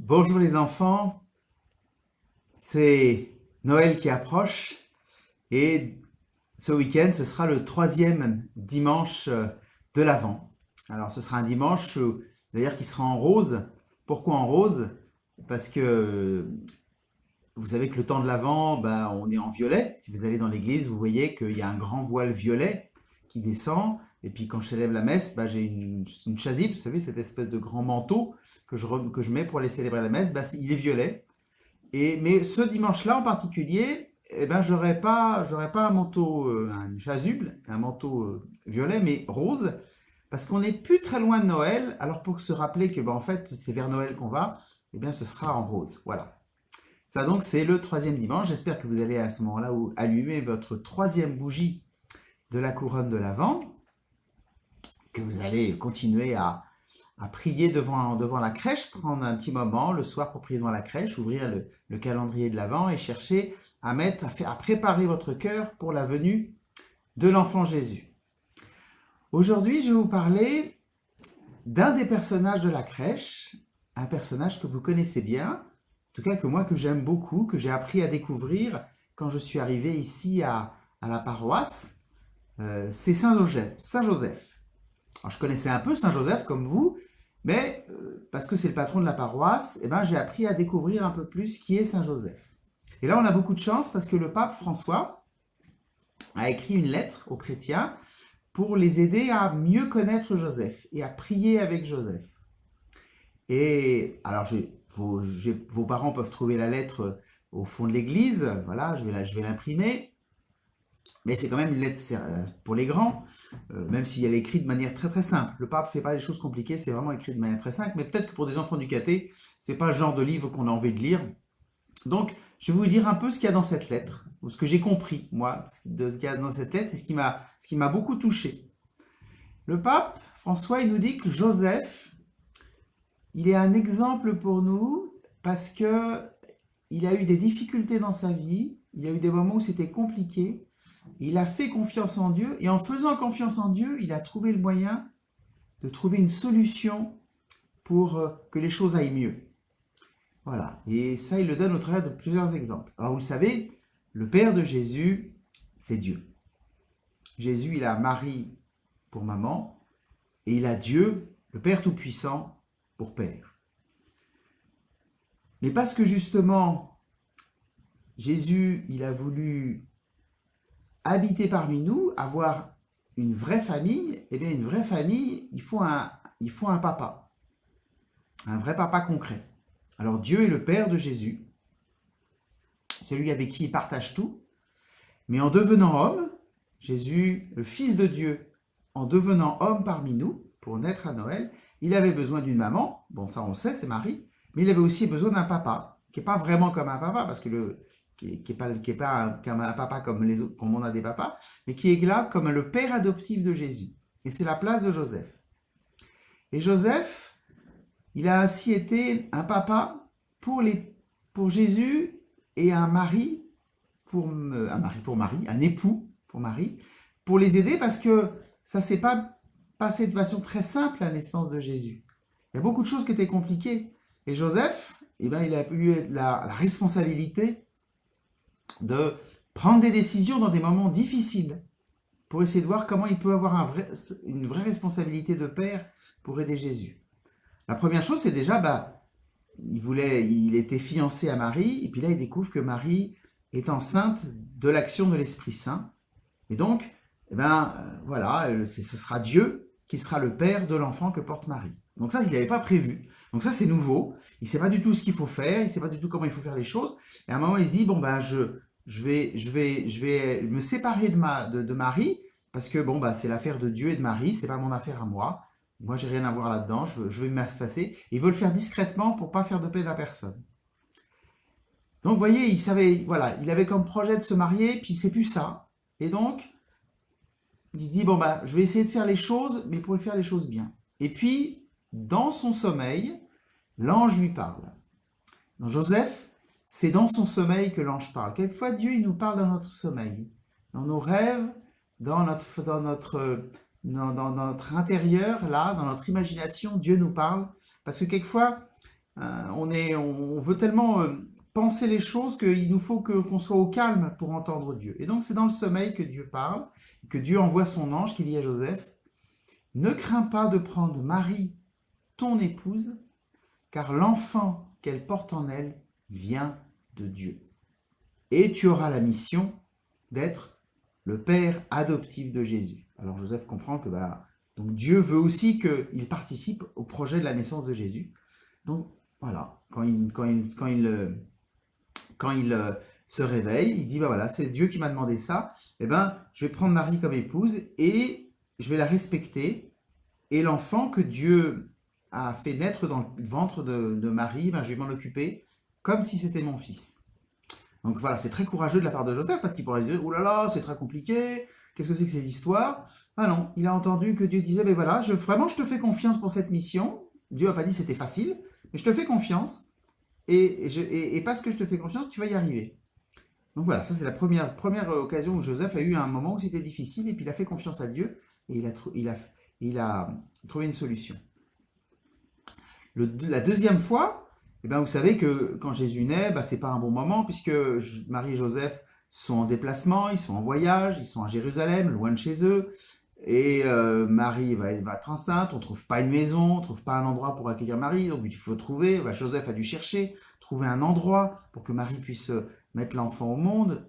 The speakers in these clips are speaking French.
Bonjour les enfants, c'est Noël qui approche et ce week-end ce sera le troisième dimanche de l'Avent. Alors ce sera un dimanche d'ailleurs qui sera en rose. Pourquoi en rose? Parce que vous savez que le temps de l'Avent, on est en violet. Si vous allez dans l'église, vous voyez qu'il y a un grand voile violet qui descend. Et puis quand je célèbre la messe, j'ai une chasuble, vous savez, cette espèce de grand manteau que je mets pour aller célébrer la messe, il est violet. Mais ce dimanche-là en particulier, j'aurais pas un manteau, une chasuble, un manteau violet, mais rose, parce qu'on n'est plus très loin de Noël. Alors pour se rappeler que en fait c'est vers Noël qu'on va, ce sera en rose. Voilà. Ça donc c'est le troisième dimanche. J'espère que vous allez à ce moment-là allumer votre troisième bougie de la couronne de l'Avent, que vous allez continuer à prier devant la crèche, prendre un petit moment le soir pour prier devant la crèche, ouvrir le calendrier de l'Avent et chercher à préparer votre cœur pour la venue de l'enfant Jésus. Aujourd'hui, je vais vous parler d'un des personnages de la crèche, un personnage que vous connaissez bien, en tout cas que j'aime beaucoup, que j'ai appris à découvrir quand je suis arrivé ici à la paroisse, c'est Saint Joseph. Alors, je connaissais un peu Saint Joseph comme vous, mais parce que c'est le patron de la paroisse, j'ai appris à découvrir un peu plus qui est Saint Joseph. Et là, on a beaucoup de chance parce que le pape François a écrit une lettre aux chrétiens pour les aider à mieux connaître Joseph et à prier avec Joseph. Et alors, vos parents peuvent trouver la lettre au fond de l'église. Voilà, je vais l'imprimer. Mais c'est quand même une lettre pour les grands, même si elle est écrite de manière très très simple. Le pape ne fait pas des choses compliquées, c'est vraiment écrit de manière très simple, mais peut-être que pour des enfants du caté, ce n'est pas le genre de livre qu'on a envie de lire. Donc, je vais vous dire un peu ce qu'il y a dans cette lettre, ou ce que j'ai compris, moi, de ce qu'il y a dans cette lettre, et ce qui m'a beaucoup touché. Le pape François, il nous dit que Joseph, il est un exemple pour nous, parce que il a eu des difficultés dans sa vie, il y a eu des moments où c'était compliqué. Il a fait confiance en Dieu et en faisant confiance en Dieu, il a trouvé le moyen de trouver une solution pour que les choses aillent mieux. Voilà, et ça, il le donne au travers de plusieurs exemples. Alors, vous le savez, le père de Jésus, c'est Dieu. Jésus, il a Marie pour maman et il a Dieu, le Père Tout-Puissant, pour père. Mais parce que justement, Jésus, il a voulu habiter parmi nous, avoir une vraie famille, une vraie famille, il faut un papa, un vrai papa concret. Alors Dieu est le Père de Jésus, c'est lui avec qui il partage tout, mais en devenant homme, Jésus, le Fils de Dieu, en devenant homme parmi nous, pour naître à Noël, il avait besoin d'une maman, bon ça on le sait, c'est Marie, mais il avait aussi besoin d'un papa, qui n'est pas vraiment comme un papa, parce que qui est pas comme un papa comme on a des papas, mais qui est là comme le père adoptif de Jésus. Et c'est la place de Joseph. Et Joseph, il a ainsi été un papa pour Jésus et un époux pour Marie, pour les aider parce que ça s'est pas passé de façon très simple la naissance de Jésus. Il y a beaucoup de choses qui étaient compliquées. Et Joseph, il a eu la responsabilité de prendre des décisions dans des moments difficiles pour essayer de voir comment il peut avoir une vraie responsabilité de père pour aider Jésus. La première chose, c'est déjà, il était fiancé à Marie, et puis là, il découvre que Marie est enceinte de l'action de l'Esprit Saint. Et donc, ce sera Dieu qui sera le père de l'enfant que porte Marie. Donc ça, il n'avait pas prévu. Donc ça, c'est nouveau. Il ne sait pas du tout ce qu'il faut faire, il ne sait pas du tout comment il faut faire les choses. Et à un moment, il se dit, je vais me séparer de Marie, parce que c'est l'affaire de Dieu et de Marie, c'est pas mon affaire à moi. Moi, j'ai rien à voir là-dedans, je vais m'effacer. Il veut le faire discrètement pour pas faire de peine à personne. Donc, vous voyez, il savait, voilà, il avait comme projet de se marier, puis c'est plus ça. Et donc, il se dit, je vais essayer de faire les choses, mais pour faire les choses bien. Et puis, dans son sommeil, l'ange lui parle. Dans Joseph, c'est dans son sommeil que l'ange parle. Quelquefois, Dieu, il nous parle dans notre sommeil, dans nos rêves, dans notre intérieur, là, dans notre imagination, Dieu nous parle. Parce que quelquefois, On veut tellement penser les choses qu'il nous faut qu'on soit au calme pour entendre Dieu. Et donc c'est dans le sommeil que Dieu parle, que Dieu envoie son ange qui dit à Joseph, ne crains pas de prendre Marie, ton épouse, car l'enfant qu'elle porte en elle vient de Dieu. Et tu auras la mission d'être le père adoptif de Jésus. Alors Joseph comprend que donc Dieu veut aussi qu'il participe au projet de la naissance de Jésus. Donc voilà, quand il se réveille, il se dit voilà, c'est Dieu qui m'a demandé ça. Je vais prendre Marie comme épouse et je vais la respecter. Et l'enfant que Dieu a fait naître dans le ventre de Marie, je vais m'en occuper comme si c'était mon fils. Donc voilà, c'est très courageux de la part de Joseph parce qu'il pourrait se dire, oh là là, c'est très compliqué, qu'est-ce que c'est que ces histoires? Ah non, il a entendu que Dieu disait, voilà, vraiment je te fais confiance pour cette mission. Dieu n'a pas dit que c'était facile, mais je te fais confiance et parce que je te fais confiance, tu vas y arriver. Donc voilà, ça c'est la première occasion où Joseph a eu un moment où c'était difficile et puis il a fait confiance à Dieu et il a trouvé une solution. La deuxième fois, vous savez que quand Jésus naît, c'est pas un bon moment puisque Marie et Joseph sont en déplacement, ils sont en voyage, ils sont à Jérusalem, loin de chez eux. Et Marie va être enceinte, on ne trouve pas une maison, on ne trouve pas un endroit pour accueillir Marie, donc il faut trouver, Joseph a dû chercher, trouver un endroit pour que Marie puisse mettre l'enfant au monde.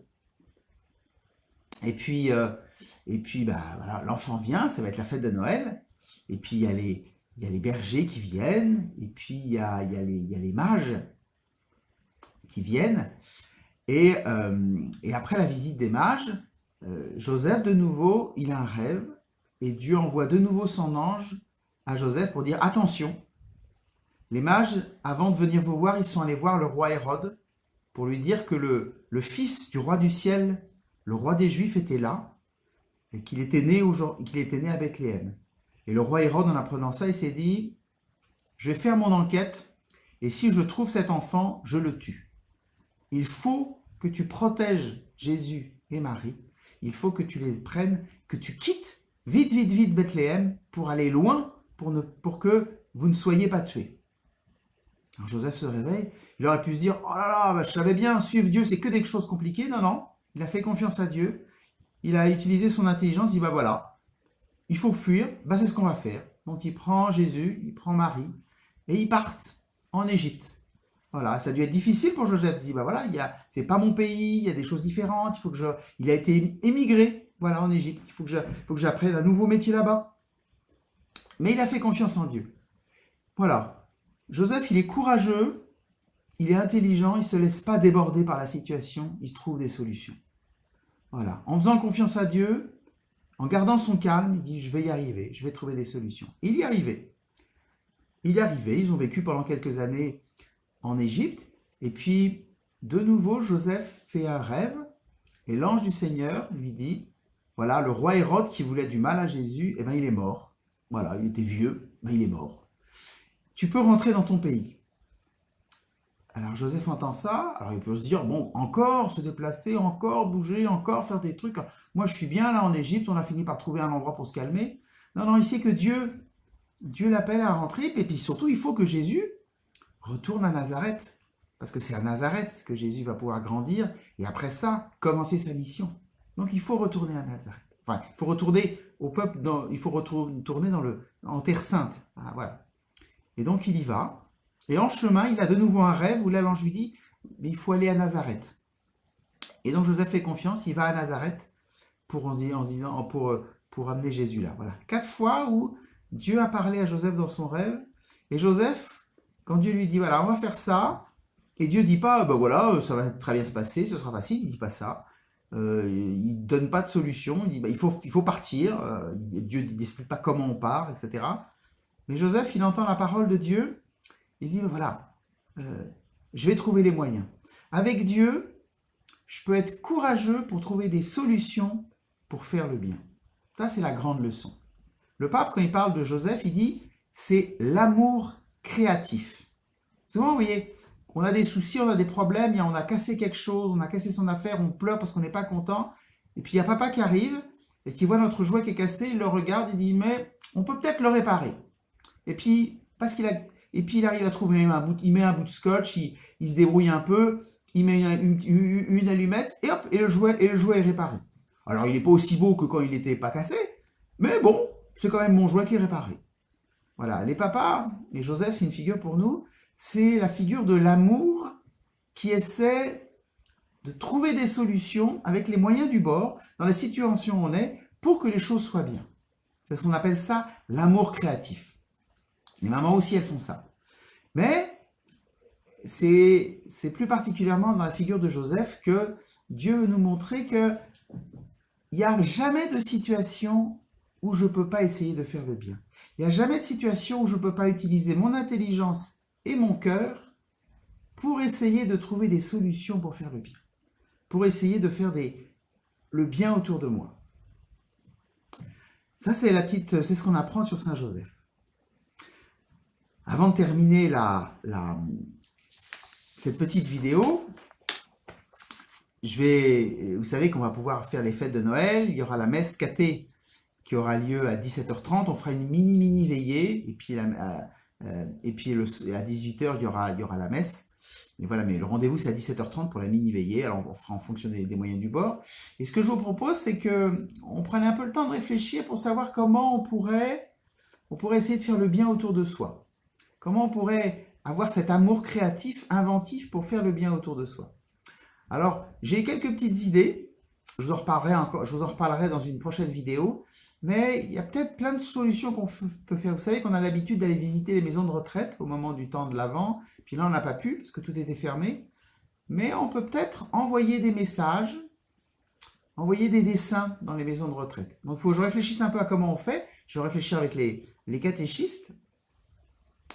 Et puis voilà, l'enfant vient, ça va être la fête de Noël, et puis il y a les bergers qui viennent, et puis il y a les mages qui viennent, et après la visite des mages, Joseph de nouveau, il a un rêve, et Dieu envoie de nouveau son ange à Joseph pour dire attention, les mages, avant de venir vous voir, ils sont allés voir le roi Hérode pour lui dire que le fils du roi du ciel, le roi des Juifs, était là, et qu'il était né à Bethléem. Et le roi Hérode, en apprenant ça, il s'est dit, je vais faire mon enquête, et si je trouve cet enfant, je le tue. Il faut que tu protèges Jésus et Marie, il faut que tu les prennes, que tu quittes vite Bethléem pour aller loin, pour que vous ne soyez pas tués. Alors Joseph se réveille, il aurait pu se dire, oh là là, je savais bien, suivre Dieu, c'est que des choses compliquées. Non, il a fait confiance à Dieu, il a utilisé son intelligence, il dit, voilà, il faut fuir, c'est ce qu'on va faire. Donc il prend Jésus, il prend Marie, et ils partent en Égypte. Voilà, ça a dû être difficile pour Joseph. Il dit, c'est pas mon pays, il y a des choses différentes, il a été émigré, en Égypte. Il faut que j'apprenne un nouveau métier là-bas. Mais il a fait confiance en Dieu. Voilà. Joseph, il est courageux, il est intelligent, il ne se laisse pas déborder par la situation, il trouve des solutions. Voilà. En faisant confiance à Dieu, en gardant son calme, il dit, je vais y arriver, je vais trouver des solutions. Il y arrivait. Ils ont vécu pendant quelques années en Égypte, et puis de nouveau Joseph fait un rêve, et l'ange du Seigneur lui dit, voilà, le roi Hérode qui voulait du mal à Jésus, il est mort. Voilà, il était vieux, mais il est mort. Tu peux rentrer dans ton pays. Alors Joseph entend ça, alors il peut se dire, bon, encore se déplacer, encore bouger, encore faire des trucs. Moi je suis bien là en Égypte, on a fini par trouver un endroit pour se calmer. Non, il sait que Dieu l'appelle à rentrer, et puis surtout il faut que Jésus retourne à Nazareth, parce que c'est à Nazareth que Jésus va pouvoir grandir, et après ça, commencer sa mission. Donc il faut retourner à Nazareth. Enfin, il faut retourner au peuple, il faut retourner en Terre Sainte. Ah, voilà. Et donc il y va, et en chemin, il a de nouveau un rêve où là l'ange lui dit, mais il faut aller à Nazareth. Et donc Joseph fait confiance, il va à Nazareth pour amener Jésus là. Voilà. 4 fois où Dieu a parlé à Joseph dans son rêve, et Joseph, quand Dieu lui dit, voilà, on va faire ça, et Dieu dit pas, voilà, ça va très bien se passer, ce sera facile, il dit pas ça. Il donne pas de solution, il dit, il faut partir, Dieu n'explique pas comment on part, etc. Mais Joseph, il entend la parole de Dieu, il dit, voilà, je vais trouver les moyens. Avec Dieu, je peux être courageux pour trouver des solutions pour faire le bien. Ça, c'est la grande leçon. Le pape, quand il parle de Joseph, il dit, c'est l'amour créatif. Souvent, vous voyez, on a des soucis, on a des problèmes, on a cassé quelque chose, on a cassé son affaire, on pleure parce qu'on n'est pas content. Et puis il y a papa qui arrive et qui voit notre jouet qui est cassé, il le regarde, il dit, mais on peut peut-être le réparer. Et puis, parce qu'il a et puis il arrive à trouver il met un bout de scotch, il se débrouille un peu, il met une allumette, et hop, et le jouet est réparé. Alors il n'est pas aussi beau que quand il n'était pas cassé, mais bon, c'est quand même mon jouet qui est réparé. Voilà, les papas, et Joseph c'est une figure pour nous, c'est la figure de l'amour qui essaie de trouver des solutions avec les moyens du bord, dans la situation où on est, pour que les choses soient bien. C'est ce qu'on appelle ça l'amour créatif. Les mamans aussi, elles font ça. Mais c'est plus particulièrement dans la figure de Joseph que Dieu veut nous montrer qu'il n'y a jamais de situation où je ne peux pas essayer de faire le bien. Il n'y a jamais de situation où je ne peux pas utiliser mon intelligence et mon cœur pour essayer de trouver des solutions pour faire le bien. Pour essayer de faire le bien autour de moi. Ça, c'est ce qu'on apprend sur Saint Joseph. Avant de terminer cette petite vidéo, vous savez qu'on va pouvoir faire les fêtes de Noël. Il y aura la messe cathée qui aura lieu à 17h30. On fera une mini veillée. Et puis, à 18h, il y aura la messe. Et voilà, mais le rendez-vous, c'est à 17h30 pour la mini-veillée. Alors, on fera en fonction des moyens du bord. Et ce que je vous propose, c'est qu'on prenne un peu le temps de réfléchir pour savoir comment on pourrait essayer de faire le bien autour de soi. Comment on pourrait avoir cet amour créatif, inventif pour faire le bien autour de soi. Alors, j'ai quelques petites idées. Je vous en reparlerai dans une prochaine vidéo. Mais il y a peut-être plein de solutions qu'on peut faire. Vous savez qu'on a l'habitude d'aller visiter les maisons de retraite au moment du temps de l'Avent. Puis là, on n'a pas pu parce que tout était fermé. Mais on peut peut-être envoyer des messages, envoyer des dessins dans les maisons de retraite. Donc, il faut que je réfléchisse un peu à comment on fait. Je vais réfléchir avec les catéchistes.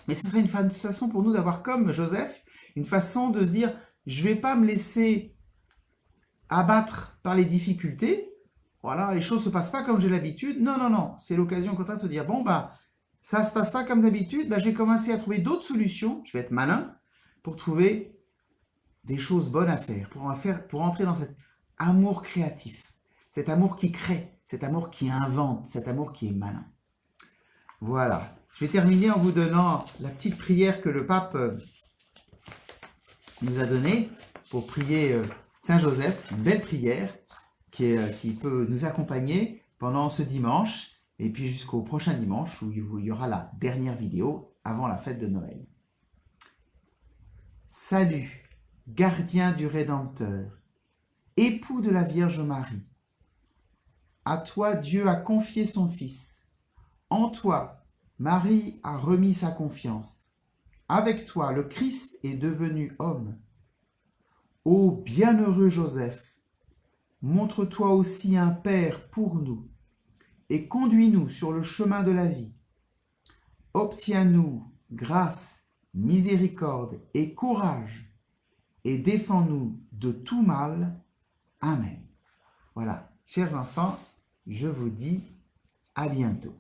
Mais ce serait une façon pour nous d'avoir, comme Joseph, une façon de se dire, je ne vais pas me laisser abattre par les difficultés. Voilà, les choses ne se passent pas comme j'ai l'habitude. Non. C'est l'occasion au contraire de se dire, bon, ça ne se passe pas comme d'habitude. Je vais commencer à trouver d'autres solutions. Je vais être malin pour trouver des choses bonnes à faire, pour entrer dans cet amour créatif, cet amour qui crée, cet amour qui invente, cet amour qui est malin. Voilà. Je vais terminer en vous donnant la petite prière que le pape nous a donnée pour prier Saint Joseph, une belle prière qui peut nous accompagner pendant ce dimanche et puis jusqu'au prochain dimanche où il y aura la dernière vidéo avant la fête de Noël. Salut, gardien du Rédempteur, époux de la Vierge Marie. À toi Dieu a confié son Fils. En toi, Marie a remis sa confiance. Avec toi, le Christ est devenu homme. Ô bienheureux Joseph, montre-toi aussi un Père pour nous et conduis-nous sur le chemin de la vie. Obtiens-nous grâce, miséricorde et courage et défends-nous de tout mal. Amen. Voilà, chers enfants, je vous dis à bientôt.